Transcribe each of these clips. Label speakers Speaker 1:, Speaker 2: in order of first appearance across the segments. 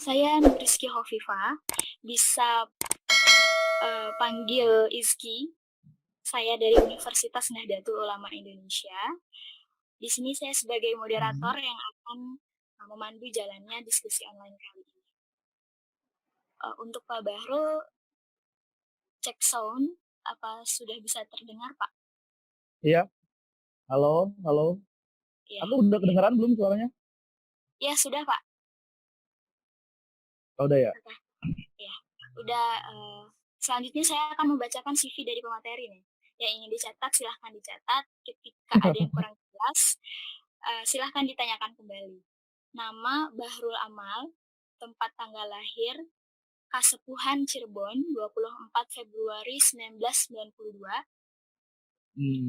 Speaker 1: Saya Nuriski Hovifa, bisa panggil Izki. Saya dari Universitas Nahdlatul Ulama Indonesia. Di sini saya sebagai moderator yang akan memandu jalannya diskusi online kali ini. Untuk Pak Bahrul, cek sound, apa sudah bisa terdengar, Pak?
Speaker 2: Iya. Halo, halo.
Speaker 1: Ya.
Speaker 2: Aku udah kedengaran belum suaranya?
Speaker 1: Ya, sudah, Pak.
Speaker 2: Oh, udah ya?
Speaker 1: Oke. Ya, udah. Selanjutnya saya akan membacakan CV dari pemateri nih. Yang ingin dicatat, silahkan dicatat. Ketika ada yang kurang jelas, silahkan ditanyakan kembali. Nama Bahrul Amal, tempat tanggal lahir, Kasepuhan Cirebon, 24 Februari 1992,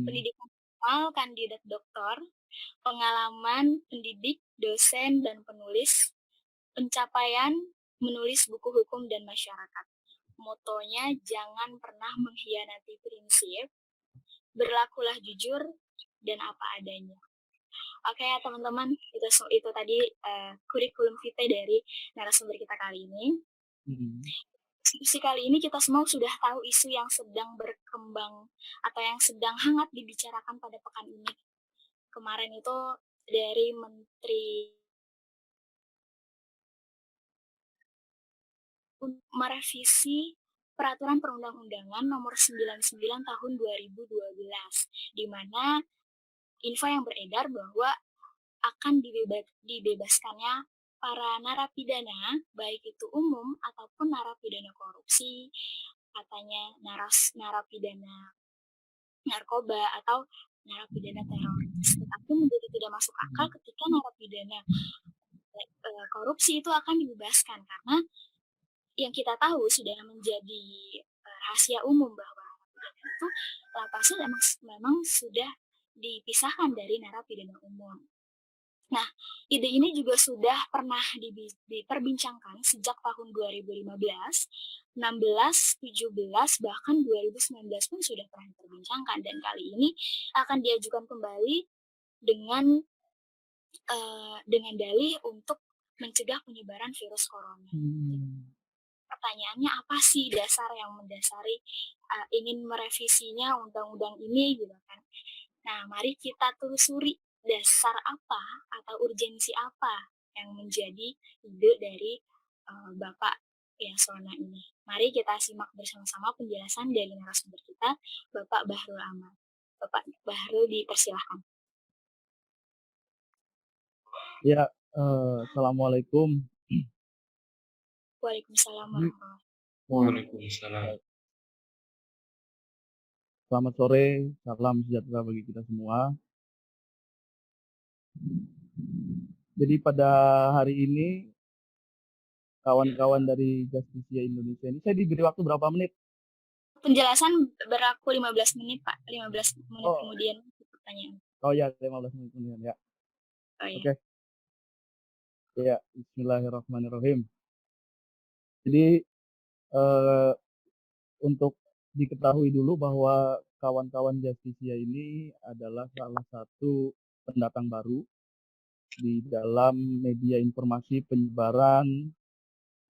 Speaker 1: pendidikan formal kandidat doktor, pengalaman pendidik, dosen, dan penulis, pencapaian menulis buku hukum dan masyarakat. Motonya jangan pernah mengkhianati prinsip, berlakulah jujur, dan apa adanya. Oke ya teman-teman, itu tadi kurikulum vitae dari narasumber kita kali ini. Diskusi kali ini kita semua sudah tahu isu yang sedang berkembang atau yang sedang hangat dibicarakan pada pekan ini. Kemarin itu dari Menteri merevisi Peraturan Perundang-undangan Nomor 99 Tahun 2012, di mana info yang beredar bahwa akan dibebaskannya para narapidana, baik itu umum ataupun narapidana korupsi, katanya narapidana narkoba atau narapidana teroris. Tetapi menjadi tidak masuk akal ketika narapidana korupsi itu akan dibebaskan, karena yang kita tahu sudah menjadi rahasia umum bahwa narapidana itu lapasnya memang sudah dipisahkan dari narapidana umum. Nah, ide ini juga sudah pernah diperbincangkan sejak tahun 2015, 16, 17, bahkan 2019 pun sudah pernah diperbincangkan, dan kali ini akan diajukan kembali dengan dalih untuk mencegah penyebaran virus corona. Pertanyaannya apa sih dasar yang mendasari ingin merevisinya undang-undang ini gitu kan? Nah, mari kita telusuri dasar apa atau urgensi apa yang menjadi ide dari Bapak Yasona ini. Mari kita simak bersama-sama penjelasan dari narasumber kita, Bapak Bahrul Amal. Bapak Bahrul, dipersilahkan.
Speaker 2: Ya, Assalamualaikum.
Speaker 1: Waalaikumsalam warahmatullahi wabarakatuh.
Speaker 3: Waalaikumsalam.
Speaker 2: Selamat sore, salam sejahtera bagi kita semua. Jadi pada hari ini, kawan-kawan dari Justisia Indonesia ini, saya diberi waktu berapa menit?
Speaker 1: Penjelasan berlaku 15 menit, Pak. 15 menit kemudian pertanyaan.
Speaker 2: Oh ya, 15 menit kemudian ya.
Speaker 1: Oh, ya.
Speaker 2: Oke. Ya, bismillahirrahmanirrahim. Jadi untuk diketahui dulu bahwa kawan-kawan Justisia ini adalah salah satu pendatang baru di dalam media informasi penyebaran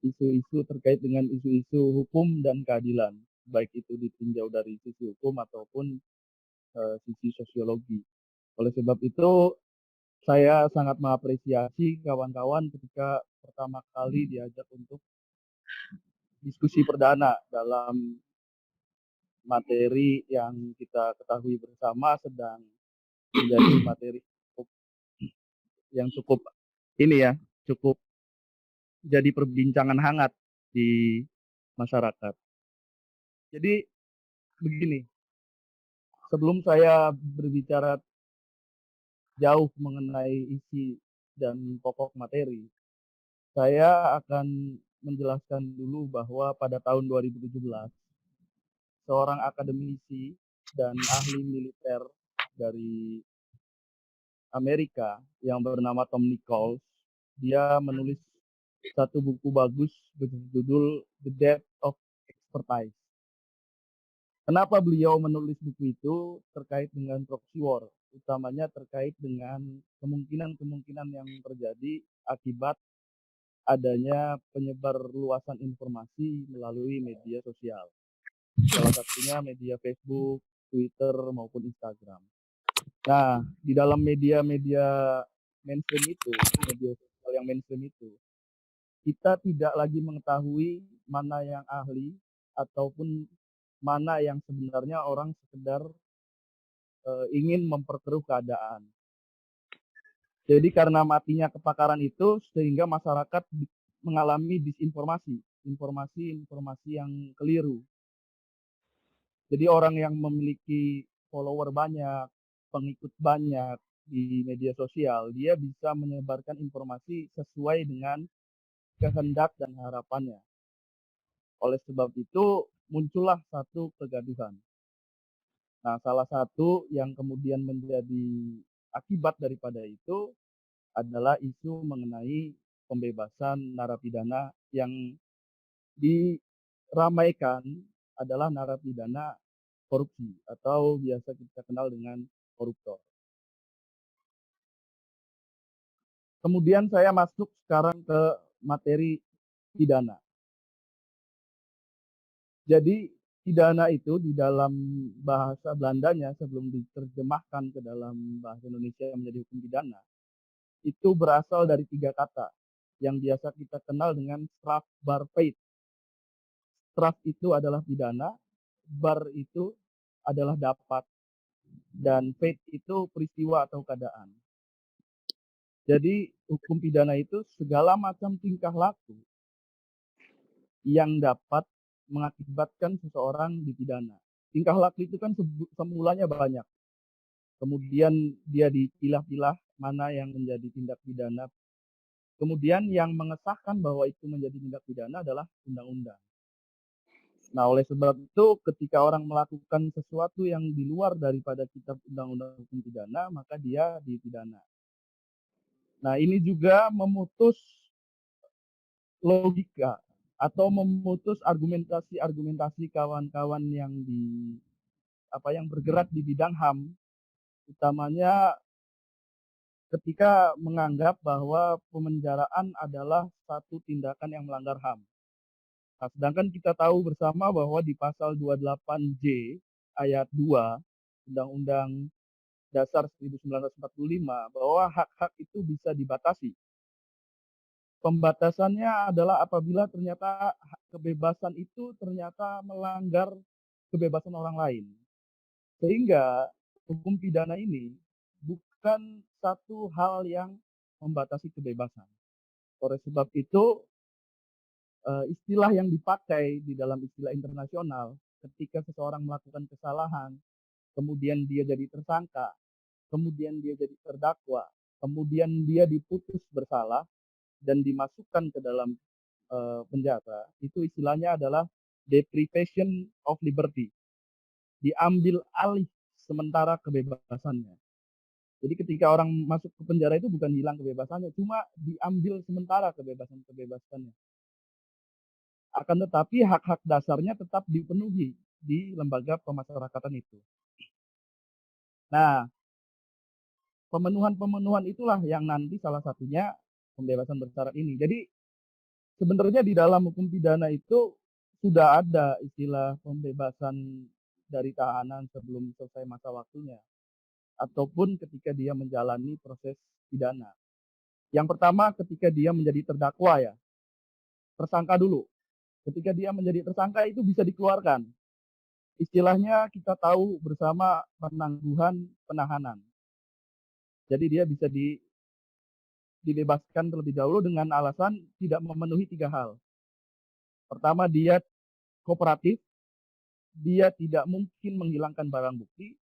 Speaker 2: isu-isu terkait dengan isu-isu hukum dan keadilan, baik itu ditinjau dari sisi hukum ataupun sisi sosiologi. Oleh sebab itu, saya sangat mengapresiasi kawan-kawan ketika pertama kali diajak untuk diskusi perdana dalam materi yang kita ketahui bersama sedang menjadi materi yang cukup jadi perbincangan hangat di masyarakat. Jadi begini, sebelum saya berbicara jauh mengenai isi dan pokok materi, saya akan menjelaskan dulu bahwa pada tahun 2017, seorang akademisi dan ahli militer dari Amerika yang bernama Tom Nichols, dia menulis satu buku bagus berjudul The Death of Expertise. Kenapa beliau menulis buku itu terkait dengan proxy war, utamanya terkait dengan kemungkinan-kemungkinan yang terjadi akibat adanya penyebar luasan informasi melalui media sosial. Salah satunya media Facebook, Twitter, maupun Instagram. Nah, di dalam media-media mainstream itu, media sosial yang mainstream itu, kita tidak lagi mengetahui mana yang ahli ataupun mana yang sebenarnya orang sekedar ingin memperkeruh keadaan. Jadi karena matinya kepakaran itu sehingga masyarakat mengalami disinformasi, informasi-informasi yang keliru. Jadi orang yang memiliki follower banyak, pengikut banyak di media sosial, dia bisa menyebarkan informasi sesuai dengan kehendak dan harapannya. Oleh sebab itu muncullah satu kegaduhan. Nah, salah satu yang kemudian menjadi akibat daripada itu adalah isu mengenai pembebasan narapidana yang diramaikan adalah narapidana korupsi atau biasa kita kenal dengan koruptor. Kemudian saya masuk sekarang ke materi pidana. Jadi pidana itu di dalam bahasa Belandanya sebelum diterjemahkan ke dalam bahasa Indonesia menjadi hukum pidana, itu berasal dari 3 kata yang biasa kita kenal dengan strafbarfeit. Straf itu adalah pidana, bar itu adalah dapat, dan feit itu peristiwa atau keadaan. Jadi hukum pidana itu segala macam tingkah laku yang dapat mengakibatkan seseorang dipidana. Tingkah laku itu kan semulanya banyak. Kemudian dia dipilah-pilah mana yang menjadi tindak pidana. Kemudian yang mengesahkan bahwa itu menjadi tindak pidana adalah undang-undang. Nah, oleh sebab itu ketika orang melakukan sesuatu yang di luar daripada kitab undang-undang hukum pidana, maka dia dipidana. Nah, ini juga memutus logika atau memutus argumentasi kawan-kawan yang bergerak di bidang HAM, utamanya ketika menganggap bahwa pemenjaraan adalah satu tindakan yang melanggar HAM. Nah, sedangkan kita tahu bersama bahwa di pasal 28J ayat 2 Undang-Undang Dasar 1945 bahwa hak-hak itu bisa dibatasi. Pembatasannya adalah apabila ternyata kebebasan itu ternyata melanggar kebebasan orang lain. Sehingga hukum pidana ini bukan satu hal yang membatasi kebebasan. Oleh sebab itu, istilah yang dipakai di dalam istilah internasional ketika seseorang melakukan kesalahan, kemudian dia jadi tersangka, kemudian dia jadi terdakwa, kemudian dia diputus bersalah dan dimasukkan ke dalam penjara, itu istilahnya adalah deprivation of liberty. Diambil alih sementara kebebasannya. Jadi ketika orang masuk ke penjara itu bukan hilang kebebasannya, cuma diambil sementara kebebasannya. Akan tetapi hak-hak dasarnya tetap dipenuhi di lembaga pemasyarakatan itu. Nah, pemenuhan itulah yang nanti salah satunya pembebasan bersyarat ini. Jadi sebenarnya di dalam hukum pidana itu sudah ada istilah pembebasan dari tahanan sebelum selesai masa waktunya ataupun ketika dia menjalani proses pidana. Yang pertama ketika dia menjadi terdakwa ya, tersangka dulu. Ketika dia menjadi tersangka itu bisa dikeluarkan. Istilahnya kita tahu bersama penangguhan penahanan. Jadi dia bisa dibebaskan terlebih dahulu dengan alasan tidak memenuhi 3 hal. Pertama, dia kooperatif, dia tidak mungkin menghilangkan barang bukti,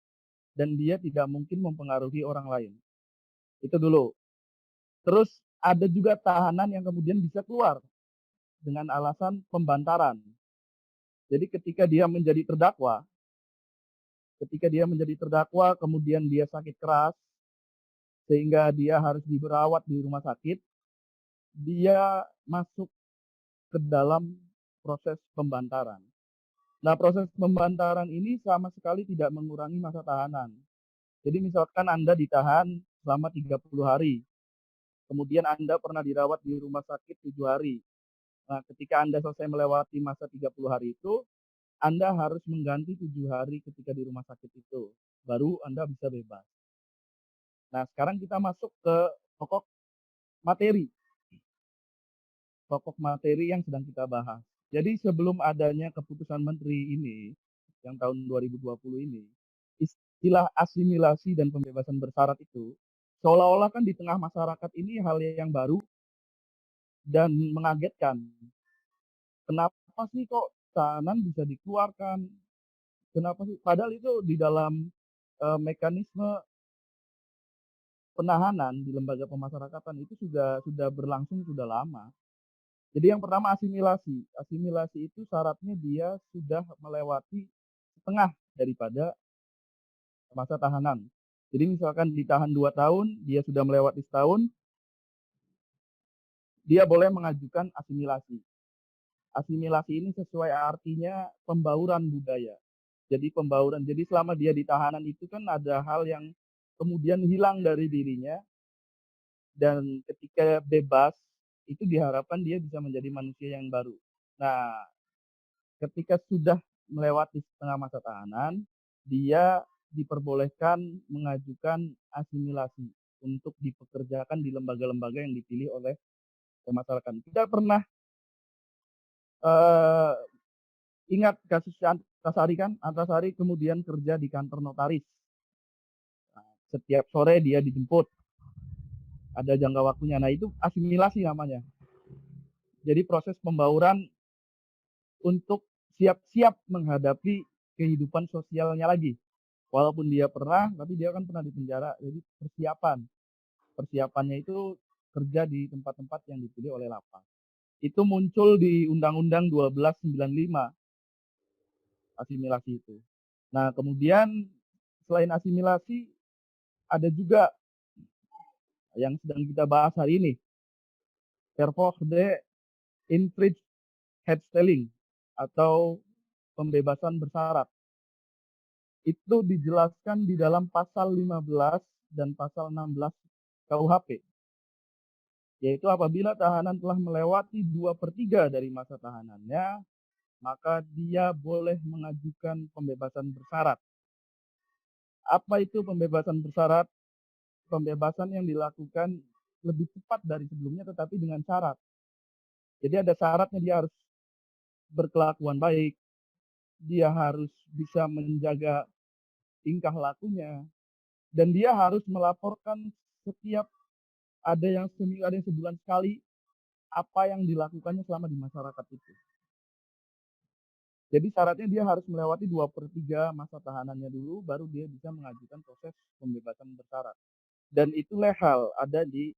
Speaker 2: dan dia tidak mungkin mempengaruhi orang lain. Itu dulu. Terus ada juga tahanan yang kemudian bisa keluar dengan alasan pembantaran. Jadi ketika dia menjadi terdakwa, kemudian dia sakit keras, sehingga dia harus dirawat di rumah sakit, dia masuk ke dalam proses pembantaran. Nah, proses pembantaran ini sama sekali tidak mengurangi masa tahanan. Jadi misalkan Anda ditahan selama 30 hari, kemudian Anda pernah dirawat di rumah sakit 7 hari. Nah, ketika Anda selesai melewati masa 30 hari itu, Anda harus mengganti 7 hari ketika di rumah sakit itu. Baru Anda bisa bebas. Nah, sekarang kita masuk ke pokok materi. Pokok materi yang sedang kita bahas. Jadi sebelum adanya keputusan menteri ini, yang tahun 2020 ini, istilah asimilasi dan pembebasan bersyarat itu, seolah-olah kan di tengah masyarakat ini hal yang baru dan mengagetkan. Kenapa sih kok tahanan bisa dikeluarkan? Kenapa sih? Padahal itu di dalam mekanisme penahanan di lembaga pemasyarakatan itu sudah berlangsung sudah lama. Jadi yang pertama asimilasi. Asimilasi itu syaratnya dia sudah melewati setengah daripada masa tahanan. Jadi misalkan ditahan 2 tahun, dia sudah melewati setahun, dia boleh mengajukan asimilasi. Asimilasi ini sesuai artinya pembauran budaya. Jadi pembauran. Jadi selama dia di tahanan itu kan ada hal yang kemudian hilang dari dirinya dan ketika bebas itu diharapkan dia bisa menjadi manusia yang baru. Nah, ketika sudah melewati setengah masa tahanan, dia diperbolehkan mengajukan asimilasi untuk dipekerjakan di lembaga-lembaga yang dipilih oleh pemasyarakatan. Kita pernah uh, ingat kasus Antasari kan? Antasari kemudian kerja di kantor notaris. Nah, setiap sore dia dijemput, ada jangka waktunya. Nah itu asimilasi namanya. Jadi proses pembauran untuk siap-siap menghadapi kehidupan sosialnya lagi. Walaupun dia pernah, tapi dia kan pernah di penjara. Jadi persiapan. Persiapannya itu kerja di tempat-tempat yang dipilih oleh lapas. Itu muncul di Undang-Undang 1295, asimilasi itu. Nah, kemudian selain asimilasi, ada juga yang sedang kita bahas hari ini, Vervolgde Invrijheidstelling atau pembebasan bersyarat. Itu dijelaskan di dalam pasal 15 dan pasal 16 KUHP. Yaitu apabila tahanan telah melewati 2/3 dari masa tahanannya, maka dia boleh mengajukan pembebasan bersyarat. Apa itu pembebasan bersyarat? Pembebasan yang dilakukan lebih cepat dari sebelumnya tetapi dengan syarat. Jadi ada syaratnya, dia harus berkelakuan baik, dia harus bisa menjaga tingkah lakunya, dan dia harus melaporkan setiap ada yang seminggu, ada yang sebulan sekali apa yang dilakukannya selama di masyarakat itu. Jadi syaratnya dia harus melewati 2/3 masa tahanannya dulu, baru dia bisa mengajukan proses pembebasan bersyarat. Dan itu legal, ada di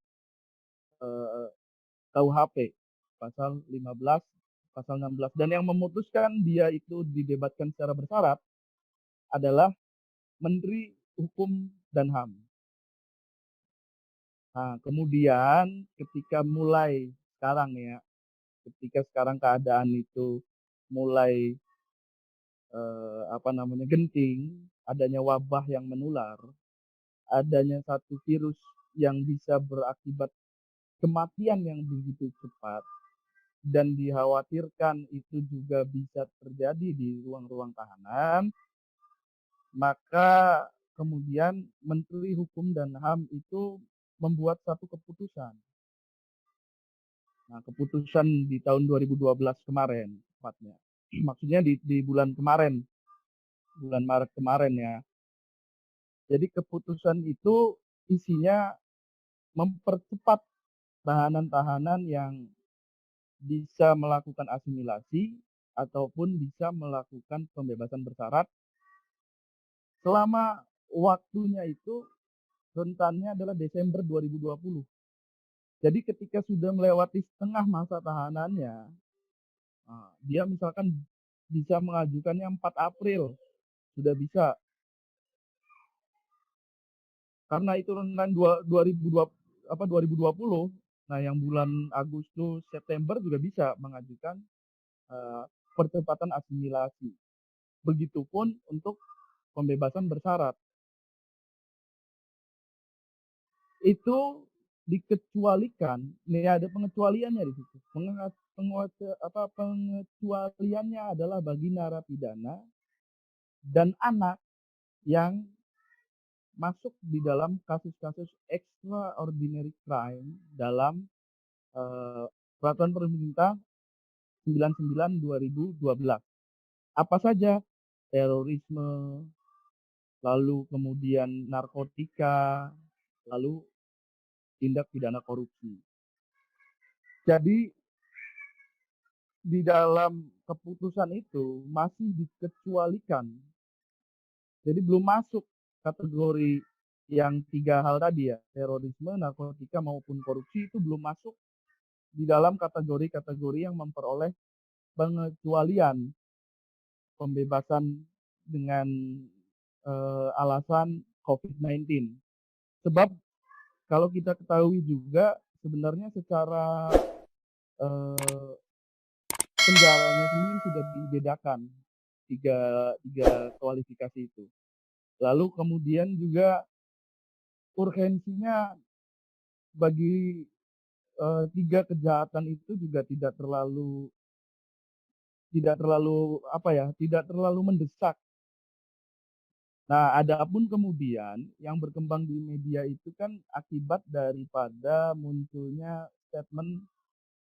Speaker 2: KUHP, pasal 15, pasal 16. Dan yang memutuskan dia itu dibebaskan secara bersyarat adalah Menteri Hukum dan HAM. Nah, kemudian ketika mulai sekarang ya, ketika sekarang keadaan itu mulai genting, adanya wabah yang menular, adanya satu virus yang bisa berakibat kematian yang begitu cepat dan dikhawatirkan itu juga bisa terjadi di ruang-ruang tahanan, maka kemudian Menteri Hukum dan HAM itu membuat satu keputusan. Nah, keputusan di tahun 2012 kemarin, tepatnya. Maksudnya di bulan kemarin, bulan Maret kemarin ya. Jadi keputusan itu isinya mempercepat tahanan-tahanan yang bisa melakukan asimilasi ataupun bisa melakukan pembebasan bersyarat selama waktunya itu rentannya adalah Desember 2020. Jadi ketika sudah melewati setengah masa tahanannya, dia misalkan bisa mengajukannya 4 April, sudah bisa. Karena itu rentan 2020, Nah, yang bulan Agustus, September juga bisa mengajukan, percepatan asimilasi. Begitupun untuk pembebasan bersyarat. Itu dikecualikan, nih ada pengecualiannya di situ. Pengecualiannya adalah bagi narapidana dan anak yang masuk di dalam kasus-kasus extraordinary crime dalam, Peraturan Pemerintah 99/2012. Apa saja? Terorisme, lalu kemudian narkotika, lalu tindak pidana korupsi. Jadi di dalam keputusan itu masih dikecualikan. Jadi belum masuk kategori yang 3 hal tadi ya, terorisme, narkotika maupun korupsi itu belum masuk di dalam kategori-kategori yang memperoleh pengecualian pembebasan dengan, alasan COVID-19. Sebab kalau kita ketahui juga sebenarnya secara, eee, penjaranya sendiri sudah dibedakan, tiga tiga kualifikasi itu. Lalu kemudian juga urgensinya bagi, 3 kejahatan itu juga tidak terlalu apa ya, tidak terlalu mendesak. Nah, adapun kemudian yang berkembang di media itu kan akibat daripada munculnya statement,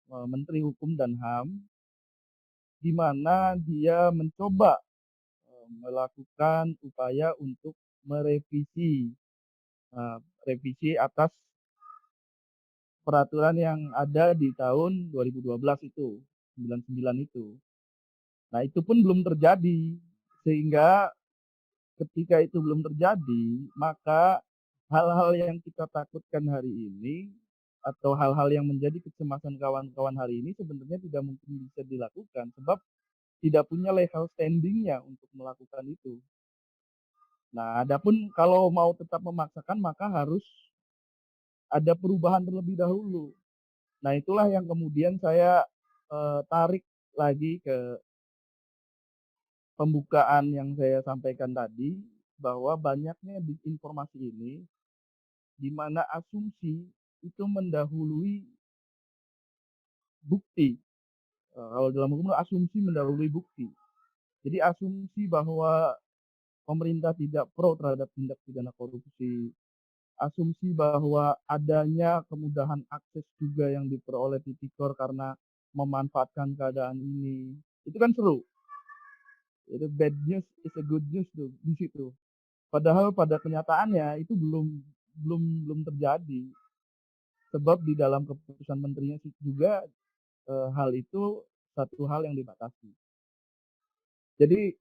Speaker 2: Menteri Hukum dan HAM, di mana dia mencoba, melakukan upaya untuk merevisi, revisi atas peraturan yang ada di tahun 2012 itu, 99 itu. Nah, itu pun belum terjadi, sehingga ketika itu belum terjadi, maka hal-hal yang kita takutkan hari ini, atau hal-hal yang menjadi kecemasan kawan-kawan hari ini sebenarnya tidak mungkin bisa dilakukan, sebab tidak punya legal standing-nya untuk melakukan itu. Nah, adapun kalau mau tetap memaksakan maka harus ada perubahan terlebih dahulu. Nah, itulah yang kemudian saya, tarik lagi ke pembukaan yang saya sampaikan tadi, bahwa banyaknya disinformasi ini, di mana asumsi itu mendahului bukti. Kalau dalam hukum asumsi mendahului bukti. Jadi asumsi bahwa pemerintah tidak pro terhadap tindak pidana korupsi, asumsi bahwa adanya kemudahan akses juga yang diperoleh tipikor karena memanfaatkan keadaan ini, itu kan seru. Itu bad news is a good news tuh di situ. Padahal pada kenyataannya itu belum belum belum terjadi. Sebab di dalam keputusan menterinya juga, hal itu satu hal yang dibatasi. Jadi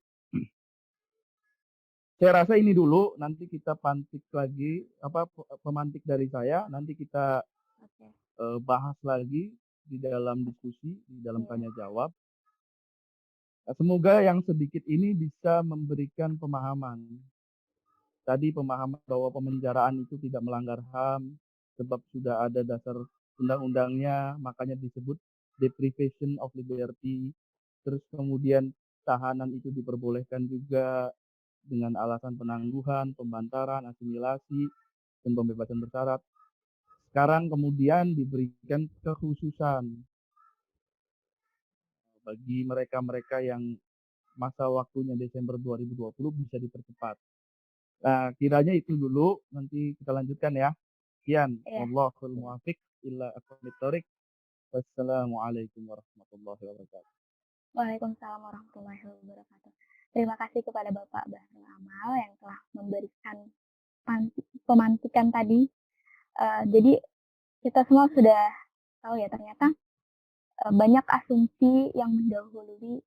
Speaker 2: saya rasa ini dulu, nanti kita pantik lagi, pemantik dari saya, nanti kita,
Speaker 1: Oke,
Speaker 2: bahas lagi di dalam diskusi, di dalam
Speaker 1: iya.
Speaker 2: tanya jawab. Semoga yang sedikit ini bisa memberikan pemahaman. Tadi pemahaman bahwa pemenjaraan itu tidak melanggar HAM, sebab sudah ada dasar undang-undangnya, makanya disebut deprivation of liberty. Terus kemudian tahanan itu diperbolehkan juga dengan alasan penangguhan, pembantaran, asimilasi, dan pembebasan bersyarat. Sekarang kemudian diberikan kekhususan bagi mereka-mereka yang masa waktunya Desember 2020 bisa dipercepat. Nah, kiranya itu dulu, nanti kita lanjutkan ya. Sekian,
Speaker 1: Iya.
Speaker 2: wallahul muwaffiq ila aqwamit thoriq. Wassalamualaikum warahmatullahi wabarakatuh.
Speaker 1: Waalaikumsalam warahmatullahi wabarakatuh. Terima kasih kepada Bapak Bahrul Amal yang telah memberikan pemantikan tadi. Jadi kita semua sudah tahu ya ternyata, banyak asumsi yang mendahului,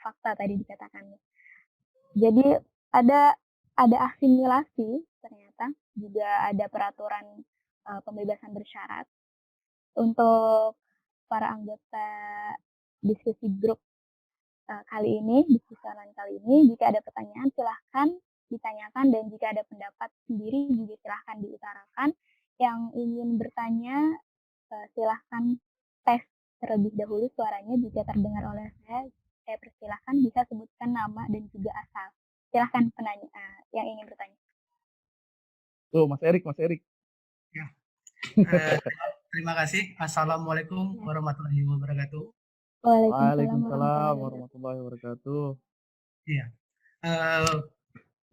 Speaker 1: fakta tadi dikatakannya. Jadi ada ada asimilasi ternyata, juga ada peraturan, pembebasan bersyarat untuk para anggota diskusi grup, diskusi online kali ini. Jika ada pertanyaan silahkan ditanyakan dan jika ada pendapat sendiri juga silahkan diutarakan. Yang ingin bertanya Silahkan tes terlebih dahulu suaranya jika terdengar oleh saya persilahkan bisa sebutkan nama dan juga asal. Silahkan penanya yang ingin bertanya.
Speaker 2: Tuh Mas Erik, Mas Erik.
Speaker 3: Ya. Terima kasih. Assalamualaikum warahmatullahi wabarakatuh.
Speaker 2: Waalaikumsalam warahmatullahi wabarakatuh.
Speaker 3: Iya.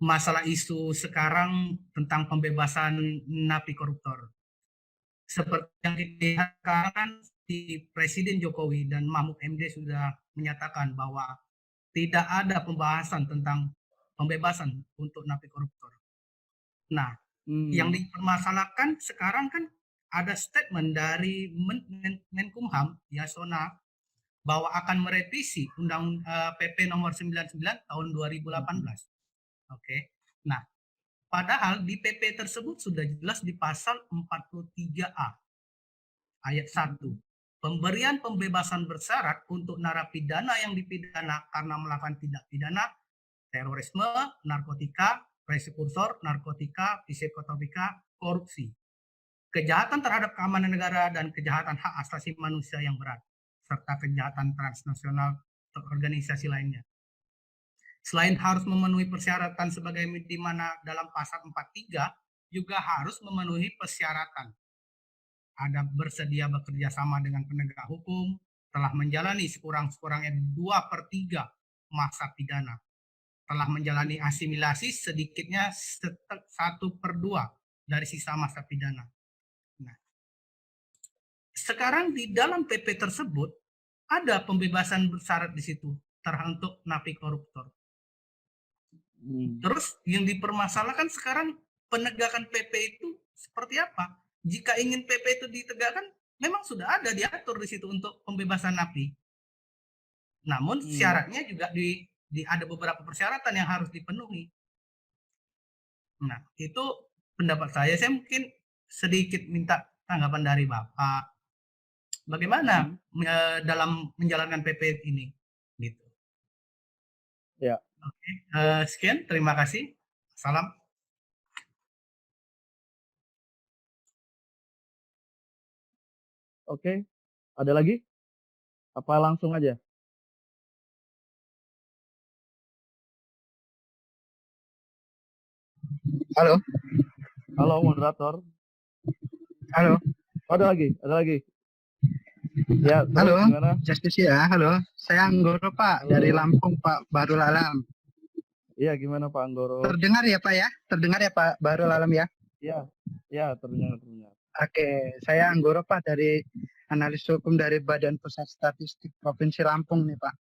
Speaker 3: Masalah isu sekarang tentang pembebasan napi koruptor. Seperti yang kita lihat sekarang di Presiden Jokowi dan Mahfud MD sudah menyatakan bahwa tidak ada pembahasan tentang pembebasan untuk napi koruptor. Nah, yang dipermasalahkan sekarang kan ada statement dari Menkumham Yasona bahwa akan merevisi Undang PP nomor 99 tahun 2018. Oke. Nah, padahal di PP tersebut sudah jelas di pasal 43A ayat 1. Pemberian pembebasan bersyarat untuk narapidana yang dipidana karena melakukan tindak pidana terorisme, narkotika, presekursor, narkotika, psikotropika, korupsi, kejahatan terhadap keamanan negara dan kejahatan hak asasi manusia yang berat, serta kejahatan transnasional organisasi lainnya. Selain harus memenuhi persyaratan sebagai di mana dalam pasal 43 juga harus memenuhi persyaratan. Ada bersedia bekerja sama dengan penegak hukum, telah menjalani sekurang-kurangnya 2/3 masa pidana, telah menjalani asimilasi sedikitnya 1/2 dari sisa masa pidana. Nah, sekarang di dalam PP tersebut ada pembebasan bersyarat di situ teruntuk napi koruptor. Terus yang dipermasalahkan sekarang penegakan PP itu seperti apa? Jika ingin PP itu ditegakkan, memang sudah ada diatur di situ untuk pembebasan napi. Namun syaratnya juga ada beberapa persyaratan yang harus dipenuhi. Nah, itu pendapat saya. Saya mungkin sedikit minta tanggapan dari Bapak. Bagaimana dalam menjalankan PP ini? Gitu.
Speaker 2: Ya.
Speaker 3: Oke, sekian. Terima kasih. Salam.
Speaker 2: Oke, ada lagi? Apa langsung aja?
Speaker 4: Halo.
Speaker 2: Halo moderator.
Speaker 4: Halo.
Speaker 2: Ada lagi. Ya,
Speaker 4: halo.
Speaker 2: Gimana?
Speaker 4: Justisia, halo. Saya Anggoro, Pak, dari Lampung, Pak Barul Alam.
Speaker 2: Iya, gimana Pak Anggoro?
Speaker 4: Terdengar ya, Pak ya? Terdengar ya, Pak Barul Alam ya?
Speaker 2: Iya, terdengar.
Speaker 4: Oke, saya Anggoro, Pak, dari analis hukum dari Badan Pusat Statistik Provinsi Lampung nih, Pak.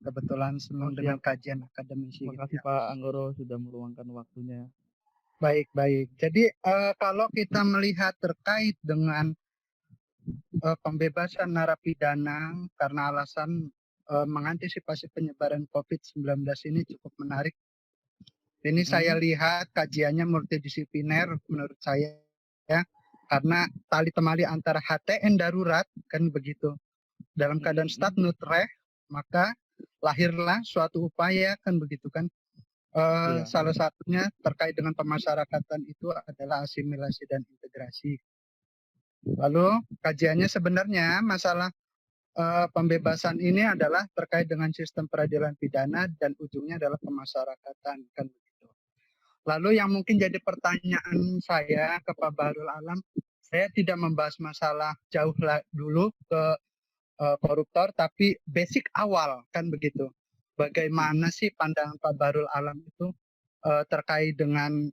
Speaker 4: Kebetulan senang dengan kajian akademisi.
Speaker 2: Terima kasih Pak Anggoro sudah meluangkan waktunya.
Speaker 4: Baik. Jadi kalau kita melihat terkait dengan pembebasan narapidana karena alasan mengantisipasi penyebaran COVID-19 ini cukup menarik. Ini saya lihat kajiannya multidisipliner menurut saya ya, karena tali temali antara HTN darurat kan begitu. Dalam keadaan stat nutreh, maka lahirlah suatu upaya kan begitu kan. Salah satunya terkait dengan pemasyarakatan itu adalah asimilasi dan integrasi. Lalu kajiannya sebenarnya masalah pembebasan ini adalah terkait dengan sistem peradilan pidana dan ujungnya adalah pemasyarakatan kan begitu. Lalu yang mungkin jadi pertanyaan saya ke Pak Barul Alam, saya tidak membahas masalah jauh dulu ke koruptor, tapi basic awal kan begitu. Bagaimana sih pandangan Pak Barul Alam itu terkait dengan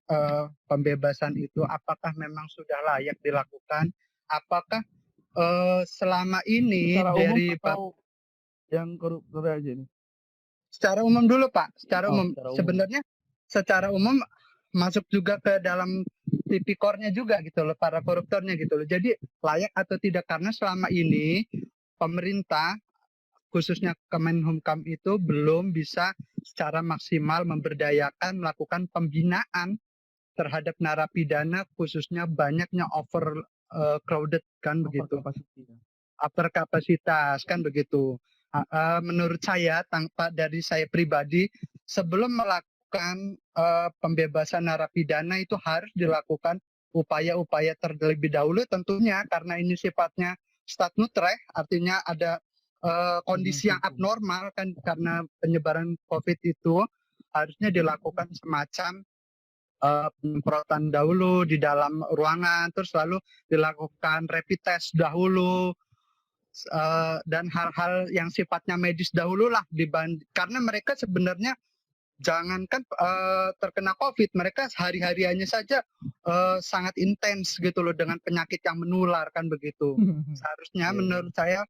Speaker 4: pembebasan itu? Apakah memang sudah layak dilakukan? Apakah selama ini
Speaker 2: secara
Speaker 4: dari
Speaker 2: umum atau yang koruptor aja nih?
Speaker 4: Secara umum dulu Pak, secara umum.
Speaker 2: Secara umum.
Speaker 4: Sebenarnya secara umum masuk juga ke dalam tipikornya juga gitu loh, para koruptornya gitu loh. Jadi layak atau tidak, karena selama ini pemerintah khususnya Kemenhumkam itu belum bisa secara maksimal memberdayakan melakukan pembinaan terhadap narapidana, khususnya banyaknya crowded kan begitu. Kapasitas kan begitu. Menurut saya, tanpa dari saya pribadi, sebelum melakukan pembebasan narapidana itu harus dilakukan upaya-upaya terlebih dahulu tentunya karena ini sifatnya stat nutreh, artinya ada kondisi yang abnormal kan karena penyebaran COVID itu harusnya dilakukan semacam penyemprotan dahulu di dalam ruangan, terus lalu dilakukan rapid test dahulu, dan hal-hal yang sifatnya medis dahulu lah karena mereka sebenarnya jangankan terkena COVID, mereka hari-hariannya saja sangat intens gitu loh dengan penyakit yang menular kan begitu. Seharusnya menurut saya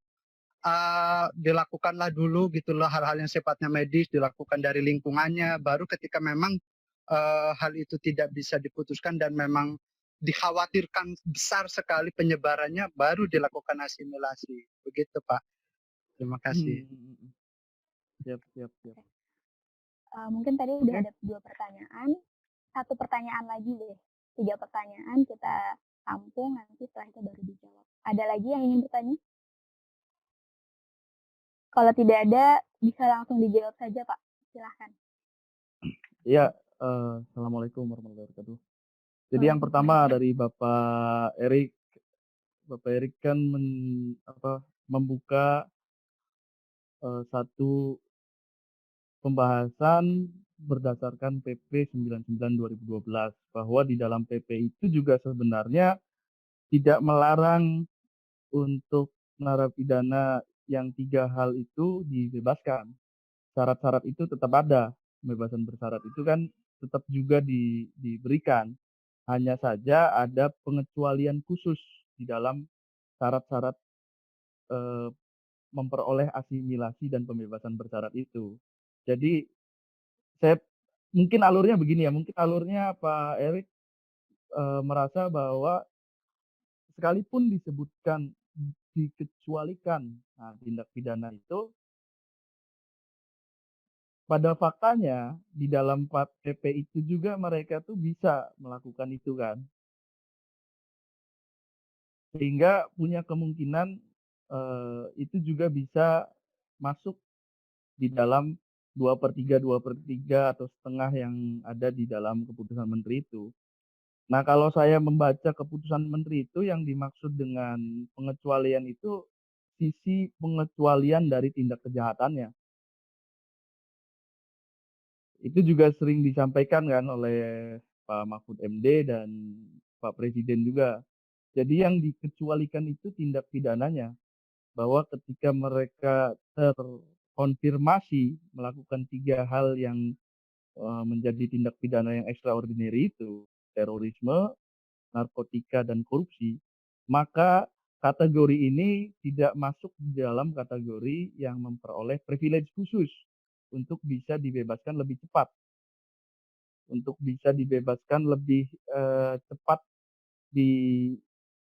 Speaker 4: dilakukanlah dulu gitu loh hal-hal yang sifatnya medis dilakukan dari lingkungannya, baru ketika memang hal itu tidak bisa diputuskan dan memang dikhawatirkan besar sekali penyebarannya, baru dilakukan asimilasi. Begitu Pak. Terima kasih.
Speaker 2: Siap, siap, siap.
Speaker 1: Mungkin tadi udah
Speaker 2: Oke.
Speaker 1: ada 2 pertanyaan, 1 pertanyaan lagi deh. 3 pertanyaan kita tampung, nanti setelah itu baru dijawab. Ada lagi yang ingin bertanya? Kalau tidak ada, bisa langsung dijawab saja Pak, silahkan.
Speaker 2: Iya, Assalamualaikum warahmatullahi wabarakatuh. Jadi yang pertama dari Bapak Erik. Bapak Erik kan membuka satu pembahasan berdasarkan PP 99 2012 bahwa di dalam PP itu juga sebenarnya tidak melarang untuk narapidana yang 3 hal itu dibebaskan. Syarat-syarat itu tetap ada. Pembebasan bersyarat itu kan tetap juga diberikan. Hanya saja ada pengecualian khusus di dalam syarat-syarat memperoleh asimilasi dan pembebasan bersyarat itu. Jadi saya mungkin alurnya begini ya, mungkin alurnya Pak Erik merasa bahwa sekalipun disebutkan dikecualikan tindak pidana itu, pada faktanya di dalam PP itu juga mereka tuh bisa melakukan itu kan. Sehingga punya kemungkinan itu juga bisa masuk di dalam 2/3 atau setengah yang ada di dalam keputusan menteri itu. Nah, kalau saya membaca keputusan menteri itu yang dimaksud dengan pengecualian itu sisi pengecualian dari tindak kejahatannya. Itu juga sering disampaikan kan oleh Pak Mahfud MD dan Pak Presiden juga. Jadi yang dikecualikan itu tindak pidananya, bahwa ketika mereka terkonfirmasi melakukan 3 hal yang menjadi tindak pidana yang extraordinary itu, terorisme, narkotika, dan korupsi, maka kategori ini tidak masuk di dalam kategori yang memperoleh privilege khusus untuk bisa dibebaskan lebih cepat, untuk bisa dibebaskan lebih cepat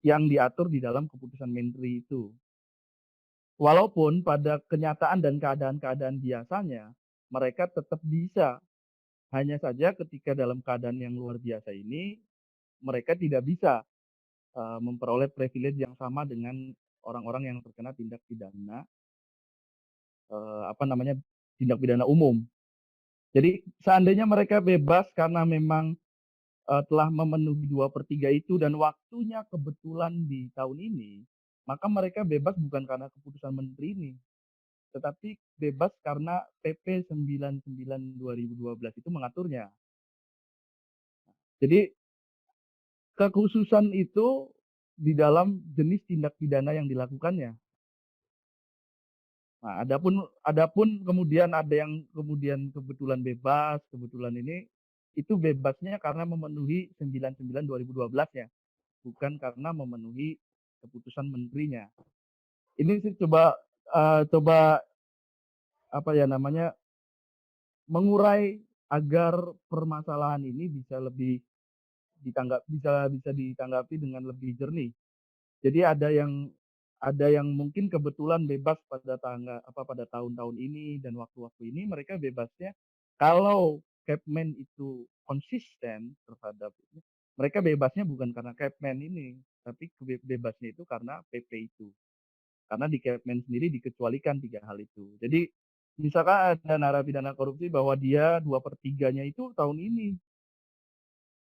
Speaker 2: yang diatur di dalam keputusan menteri itu. Walaupun pada kenyataan dan keadaan-keadaan biasanya mereka tetap bisa, hanya saja ketika dalam keadaan yang luar biasa ini mereka tidak bisa memperoleh privilege yang sama dengan orang-orang yang terkena tindak pidana tindak pidana umum. Jadi seandainya mereka bebas karena memang telah memenuhi 2/3 itu dan waktunya kebetulan di tahun ini, maka mereka bebas bukan karena keputusan menteri ini, tetapi bebas karena PP 99 2012 itu mengaturnya. Jadi kekhususan itu di dalam jenis tindak pidana yang dilakukannya. Nah, adapun kemudian ada yang kemudian kebetulan bebas, kebetulan ini itu bebasnya karena memenuhi 99 2012-nya, bukan karena memenuhi keputusan menterinya. Ini sih coba mengurai agar permasalahan ini bisa lebih bisa ditanggapi dengan lebih jernih. Jadi ada yang mungkin kebetulan bebas pada pada tahun-tahun ini dan waktu-waktu ini mereka bebasnya kalau Kepmen itu konsisten terhadap ini, mereka bebasnya bukan karena Kepmen ini, tapi bebasnya itu karena PP itu. Karena di Kepmen sendiri dikecualikan 3 hal itu. Jadi misalkan ada narapidana korupsi bahwa dia 2/3-nya itu tahun ini.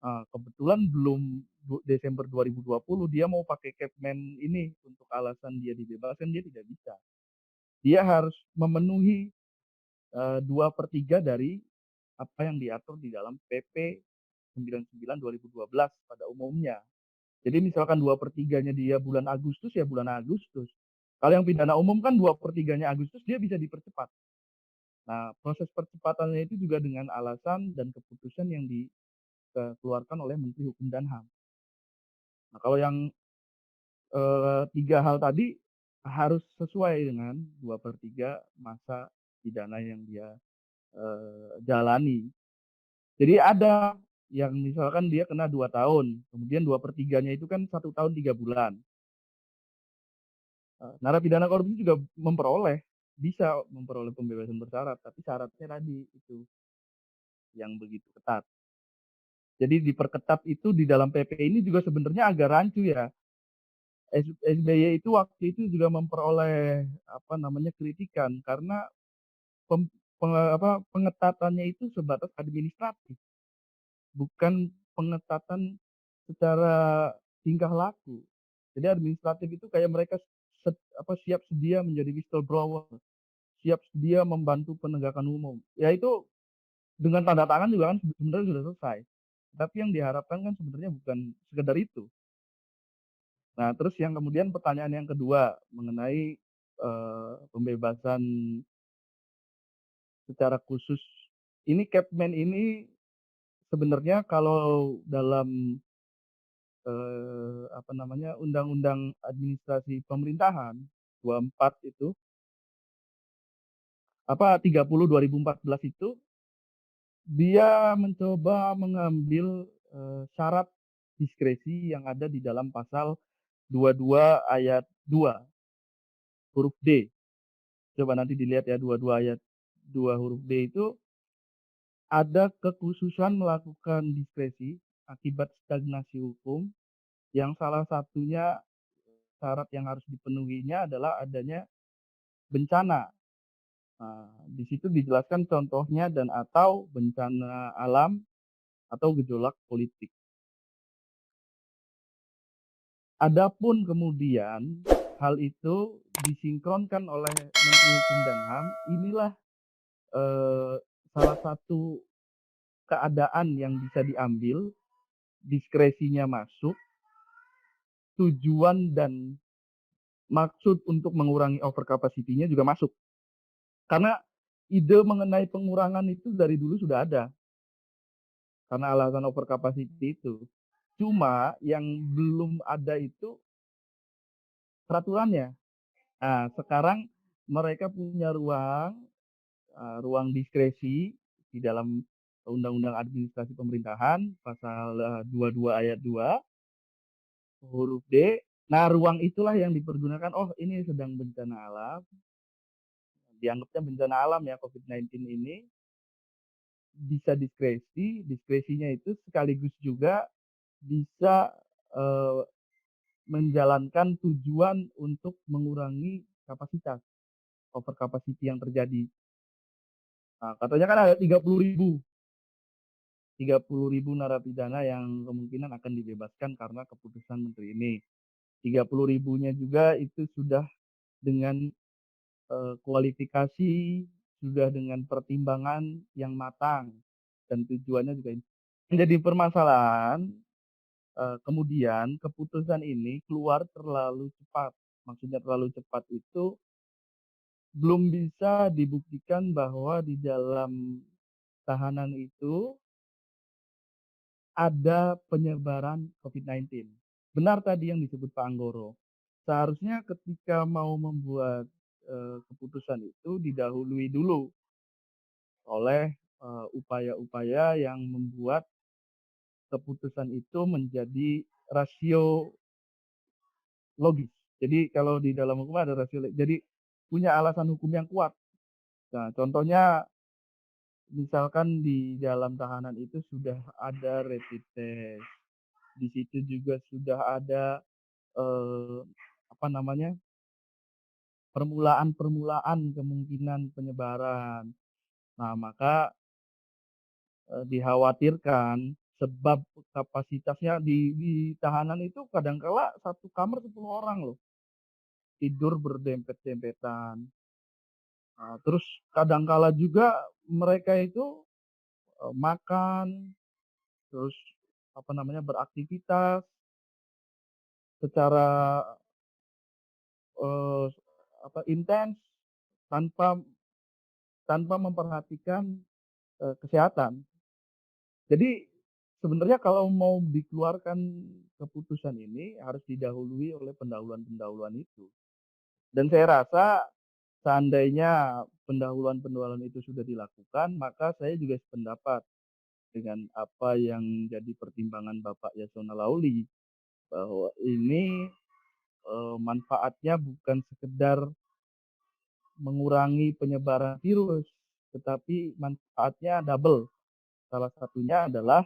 Speaker 2: Kebetulan belum Desember 2020 dia mau pakai Kepmen ini untuk alasan dia dibebaskan, dia tidak bisa. Dia harus memenuhi 2/3 dari apa yang diatur di dalam PP 99 2012 pada umumnya. Jadi misalkan 2/3-nya dia bulan Agustus, ya bulan Agustus. Kalau yang pidana umum kan 2/3-nya Agustus dia bisa dipercepat. Nah, proses percepatannya itu juga dengan alasan dan keputusan yang dikeluarkan oleh Menteri Hukum dan HAM. Nah, kalau yang 3 hal tadi harus sesuai dengan 2/3 masa pidana yang dia jalani. Jadi ada yang misalkan dia kena 2 tahun, kemudian 2/3-nya itu kan 1 tahun 3 bulan. Narapidana korupsi juga bisa memperoleh pembebasan bersyarat, tapi syaratnya tadi itu yang begitu ketat. Jadi diperketat itu di dalam PP ini juga sebenarnya agak rancu ya. SBY itu waktu itu juga memperoleh kritikan karena pem, pengetatannya itu sebatas administratif, bukan pengetatan secara tingkah laku. Jadi administratif itu kayak mereka siap sedia menjadi whistleblower, siap sedia membantu penegakan umum. Ya itu dengan tanda tangan juga kan sebenarnya sudah selesai. Tapi yang diharapkan kan sebenarnya bukan sekedar itu. Nah, terus yang kemudian pertanyaan yang kedua mengenai pembebasan secara khusus. Ini Kepmen ini sebenarnya kalau dalam Undang-Undang Administrasi Pemerintahan 24 itu 30 2014 itu dia mencoba mengambil syarat diskresi yang ada di dalam pasal 22 ayat 2 huruf D. Coba nanti dilihat ya 22 ayat 2 huruf D itu ada kekhususan melakukan diskresi akibat stagnasi hukum yang salah satunya syarat yang harus dipenuhinya adalah adanya bencana. Nah, di situ dijelaskan contohnya dan atau bencana alam atau gejolak politik. Adapun kemudian hal itu disinkronkan oleh Menteri Hukum dan HAM, inilah salah satu keadaan yang bisa diambil, diskresinya masuk, tujuan dan maksud untuk mengurangi over capacity-nya juga masuk. Karena ide mengenai pengurangan itu dari dulu sudah ada. Karena alasan over capacity itu. Cuma yang belum ada itu peraturannya. Nah, sekarang mereka punya ruang diskresi di dalam Undang-Undang Administrasi Pemerintahan pasal 22 ayat 2 huruf D. Nah, ruang itulah yang dipergunakan, oh ini sedang bencana alam, dianggapnya bencana alam ya COVID-19 ini, bisa diskresinya itu sekaligus juga bisa menjalankan tujuan untuk mengurangi kapasitas, over capacity yang terjadi. Nah, katanya kan ada 30.000 narapidana yang kemungkinan akan dibebaskan karena keputusan menteri ini. 30.000-nya juga itu sudah dengan kualifikasi, sudah dengan pertimbangan yang matang dan tujuannya juga menjadi permasalahan. Kemudian keputusan ini keluar terlalu cepat. Maksudnya terlalu cepat itu belum bisa dibuktikan bahwa di dalam tahanan itu ada penyebaran COVID-19. Benar tadi yang disebut Pak Anggoro. Seharusnya ketika mau membuat keputusan itu didahului dulu oleh upaya-upaya yang membuat keputusan itu menjadi rasio logis. Jadi kalau di dalam hukum ada rasio, jadi punya alasan hukum yang kuat. Nah, contohnya misalkan di dalam tahanan itu sudah ada rapid test, di situ juga sudah ada permulaan kemungkinan penyebaran. Nah, maka dikhawatirkan sebab kapasitasnya di tahanan itu kadangkala satu kamar 10 orang loh, tidur berdempet-dempetan. Terus kadangkala juga mereka itu, makan, terus beraktivitas secara, eee, intens tanpa tanpa memperhatikan, kesehatan. Jadi sebenarnya kalau mau dikeluarkan keputusan ini harus didahului oleh pendahuluan-pendahuluan itu. Dan saya rasa seandainya pendahuluan-pendahuluan itu sudah dilakukan, maka saya juga sependapat dengan apa yang jadi pertimbangan Bapak Yasona Lauli, bahwa ini, manfaatnya bukan sekedar mengurangi penyebaran virus, tetapi manfaatnya double. Salah satunya adalah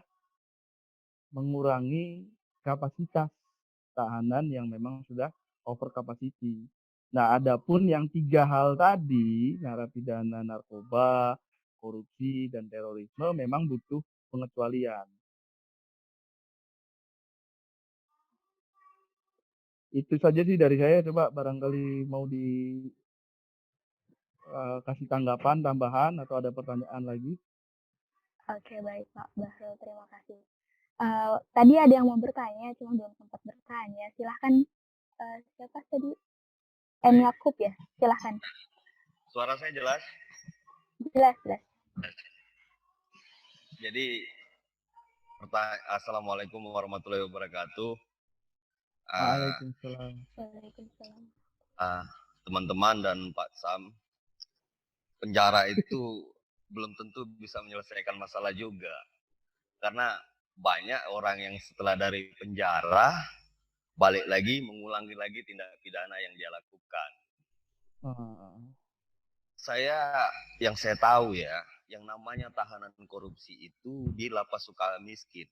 Speaker 2: mengurangi kapasitas tahanan yang memang sudah over capacity. Nah, adapun yang 3 hal tadi, narapidana narkoba, korupsi, dan terorisme memang butuh pengecualian. Itu saja sih dari saya, coba barangkali mau kasih tanggapan tambahan atau ada pertanyaan lagi?
Speaker 1: Oke, baik Pak Bahrul, terima kasih. Tadi ada yang mau bertanya, cuma belum sempat bertanya. Silahkan, siapa tadi? M. Yakub ya? Silahkan.
Speaker 5: Suara saya jelas?
Speaker 1: Jelas, jelas.
Speaker 5: Jadi, Assalamualaikum warahmatullahi wabarakatuh.
Speaker 2: Waalaikumsalam.
Speaker 1: Waalaikumsalam.
Speaker 5: Teman-teman dan Pak Sam, penjara itu belum tentu bisa menyelesaikan masalah juga. Karena banyak orang yang setelah dari penjara, balik lagi, mengulangi lagi tindak pidana yang dia lakukan. Yang saya tahu ya, yang namanya tahanan korupsi itu di Lapas Sukamiskin.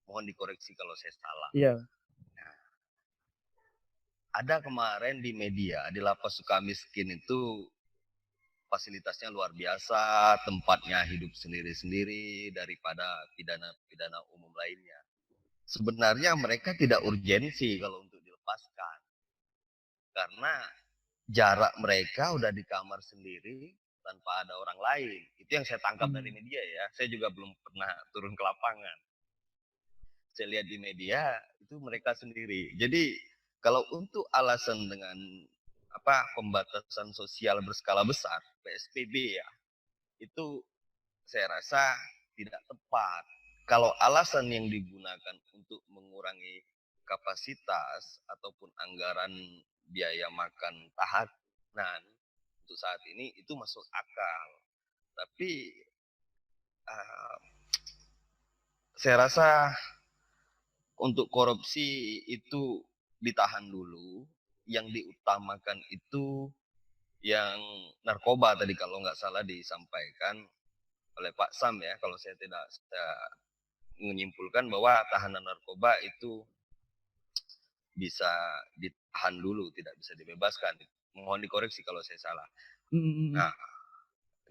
Speaker 5: Mohon dikoreksi kalau saya salah.
Speaker 2: Iya.
Speaker 5: Nah, ada kemarin di media, di Lapas Sukamiskin itu fasilitasnya luar biasa, tempatnya hidup sendiri-sendiri daripada pidana-pidana umum lainnya. Sebenarnya mereka tidak urgensi kalau untuk dilepaskan. Karena jarak mereka udah di kamar sendiri tanpa ada orang lain. Itu yang saya tangkap dari media ya. Saya juga belum pernah turun ke lapangan. Saya lihat di media itu mereka sendiri. Jadi kalau untuk alasan dengan pembatasan sosial berskala besar, PSBB ya, itu saya rasa tidak tepat. Kalau alasan yang digunakan untuk mengurangi kapasitas ataupun anggaran biaya makan tahanan untuk saat ini itu masuk akal. Tapi saya rasa untuk korupsi itu ditahan dulu. Yang diutamakan itu yang narkoba tadi kalau nggak salah disampaikan oleh Pak Sam ya, kalau saya tidak menyimpulkan bahwa tahanan narkoba itu bisa ditahan dulu, tidak bisa dibebaskan. Mohon dikoreksi kalau saya salah. Nah,